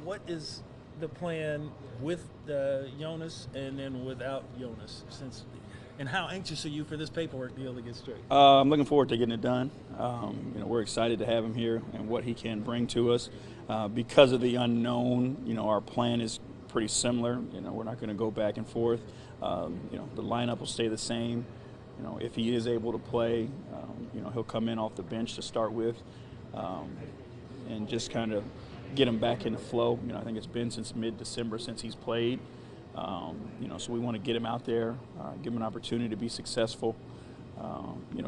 what is the plan with Jonas and then without Jonas? And how anxious are you for this paperwork deal to get straight? I'm looking forward to getting it done. We're excited to have him here and what he can bring to us. Because of the unknown, our plan is pretty similar. We're not going to go back and forth. The lineup will stay the same. If he is able to play, he'll come in off the bench to start with, and just kind of get him back in the flow. I think it's been since mid-December since he's played. So we want to get him out there, give him an opportunity to be successful.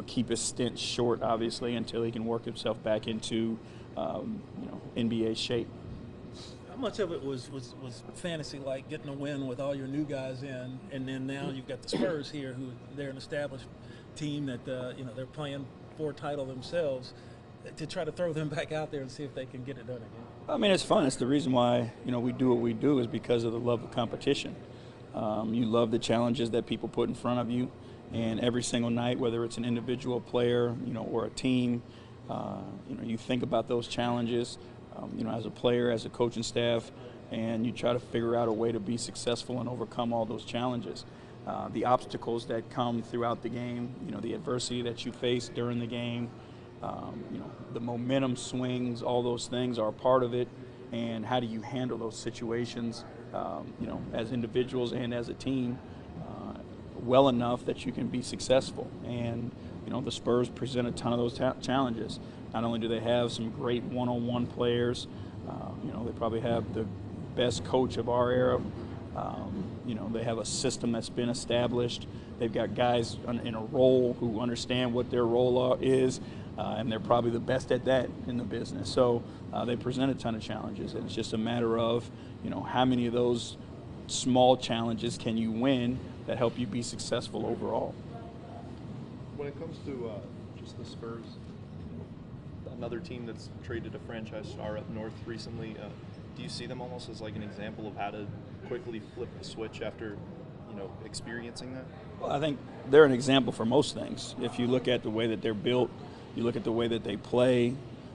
Keep his stint short, obviously, until he can work himself back into, NBA shape. How much of it was fantasy, like getting a win with all your new guys in, and then now you've got the Spurs here, who they're an established team that they're playing for a title themselves, to try to throw them back out there and see if they can get it done again? I mean, it's fun. It's the reason why we do what we do, is because of the love of competition. You love the challenges that people put in front of you, and every single night, whether it's an individual player, or a team, you think about those challenges. As a player, as a coaching staff, and you try to figure out a way to be successful and overcome all those challenges. The obstacles that come throughout the game, the adversity that you face during the game, the momentum swings, all those things are a part of it. And how do you handle those situations, as individuals and as a team, well enough that you can be successful? And, the Spurs present a ton of those challenges. Not only do they have some great one-on-one players, they probably have the best coach of our era. They have a system that's been established. They've got guys in a role who understand what their role is, and they're probably the best at that in the business. So they present a ton of challenges, and it's just a matter of, how many of those small challenges can you win that help you be successful overall. When it comes to just the Spurs, another team that's traded a franchise star up north recently, do you see them almost as like an example of how to quickly flip the switch after, experiencing that? Well, I think they're an example for most things. If you look at the way that they're built, you look at the way that they play,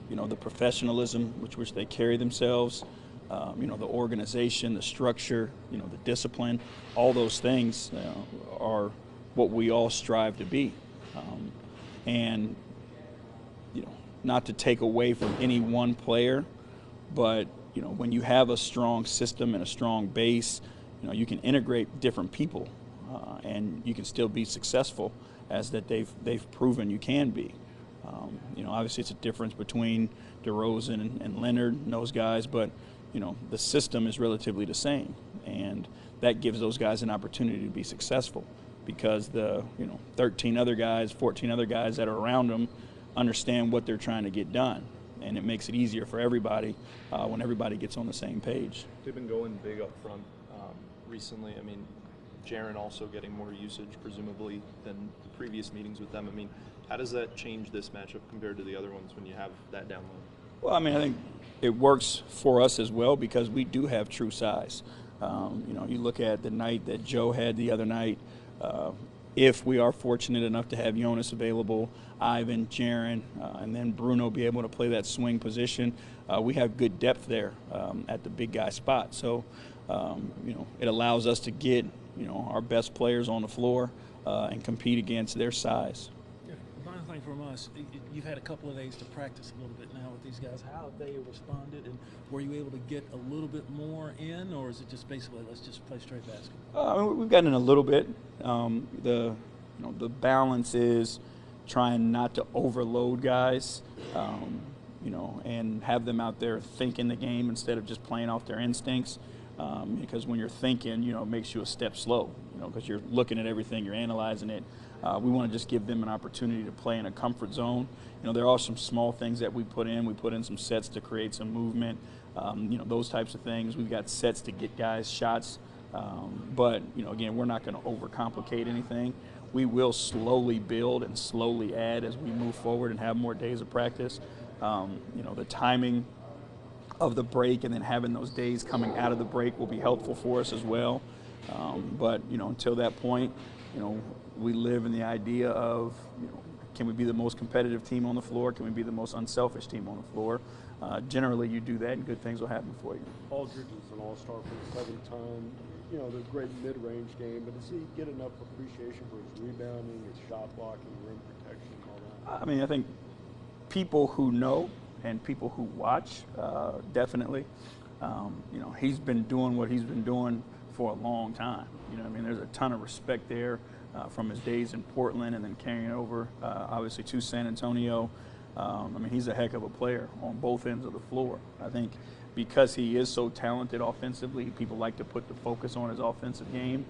the professionalism which they carry themselves, the organization, the structure, the discipline, all those things are what we all strive to be. And not to take away from any one player, but when you have a strong system and a strong base, you can integrate different people, and you can still be successful, as that they've proven you can be. Obviously it's a difference between DeRozan and Leonard and those guys, but the system is relatively the same, and that gives those guys an opportunity to be successful, because the 13 other guys, 14 other guys that are around them understand what they're trying to get done, and it makes it easier for everybody when everybody gets on the same page. They've been going big up front recently. I mean, Jaren also getting more usage presumably than the previous meetings with them. I mean, how does that change this matchup compared to the other ones when you have that down low? Well, I mean, I think it works for us as well, because we do have true size. You look at the night that Joe had the other night. If we are fortunate enough to have Jonas available, Ivan, Jaren, and then Bruno be able to play that swing position, we have good depth there at the big guy spot. So, it allows us to get, our best players on the floor and compete against their size. Final thing from us, you've had a couple of days to practice a little bit now with these guys. How have they responded, and were you able to get a little bit more in, or is it just basically let's just play straight basketball? We've gotten in a little bit. The balance is trying not to overload guys, and have them out there thinking the game instead of just playing off their instincts. Because when you're thinking, it makes you a step slow, because you're looking at everything, you're analyzing it. We want to just give them an opportunity to play in a comfort zone. There are some small things that we put in. We put in some sets to create some movement, those types of things. We've got sets to get guys shots. But, again, we're not going to overcomplicate anything. We will slowly build and slowly add as we move forward and have more days of practice. The timing of the break and then having those days coming out of the break will be helpful for us as well. But, until that point, we live in the idea of, Can we be the most competitive team on the floor? Can we be the most unselfish team on the floor? Generally, you do that, and good things will happen for you. Aldridge is an all-star for the 7th time. You know, the great mid-range game, but does he get enough appreciation for his rebounding, his shot blocking, rim protection, all that? I mean, I think people who know and people who watch, definitely. You know, he's been doing what he's been doing for a long time. You know, I mean, there's a ton of respect there from his days in Portland and then carrying over, obviously, to San Antonio. I mean, he's a heck of a player on both ends of the floor. I think because he is so talented offensively, people like to put the focus on his offensive game.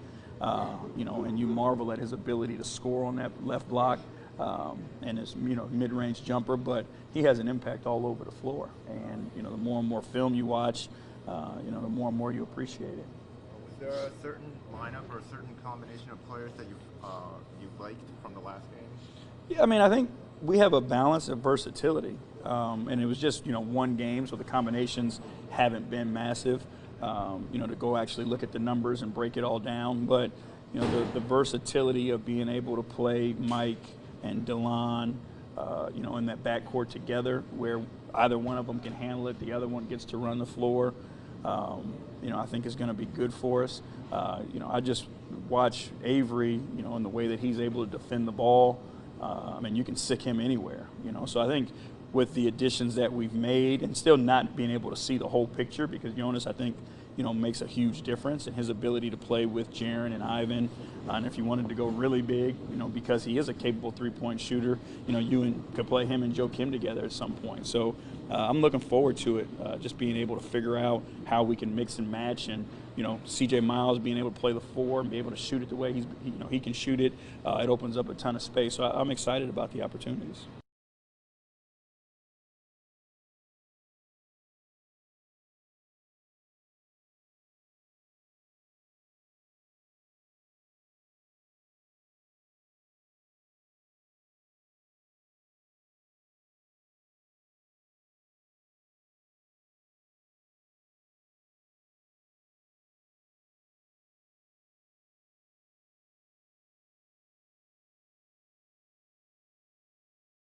You know, and you marvel at his ability to score on that left block and his, you know, mid-range jumper. But he has an impact all over the floor. And, you know, the more and more film you watch, you know, the more and more you appreciate it. Was there a certain lineup or a certain combination of players that you liked from the last game? Yeah, I mean, I think we have a balance of versatility, and it was just, you know, one game, so the combinations haven't been massive, you know, to go actually look at the numbers and break it all down. But, you know, the versatility of being able to play Mike and DeLon, you know, in that backcourt together where either one of them can handle it, the other one gets to run the floor, you know, I think is going to be good for us. You know, I just watch Avery, you know, in the way that he's able to defend the ball. I mean, you can sick him anywhere, you know. So I think with the additions that we've made and still not being able to see the whole picture, because Jonas, I think, you know, makes a huge difference in his ability to play with Jaren and Ivan. And if you wanted to go really big, you know, because he is a capable three-point shooter, you know, could play him and Joe Kim together at some point. So I'm looking forward to it, just being able to figure out how we can mix and match. And, you know, C.J. Miles being able to play the 4 and be able to shoot it the way he can shoot it, it opens up a ton of space. So I'm excited about the opportunities.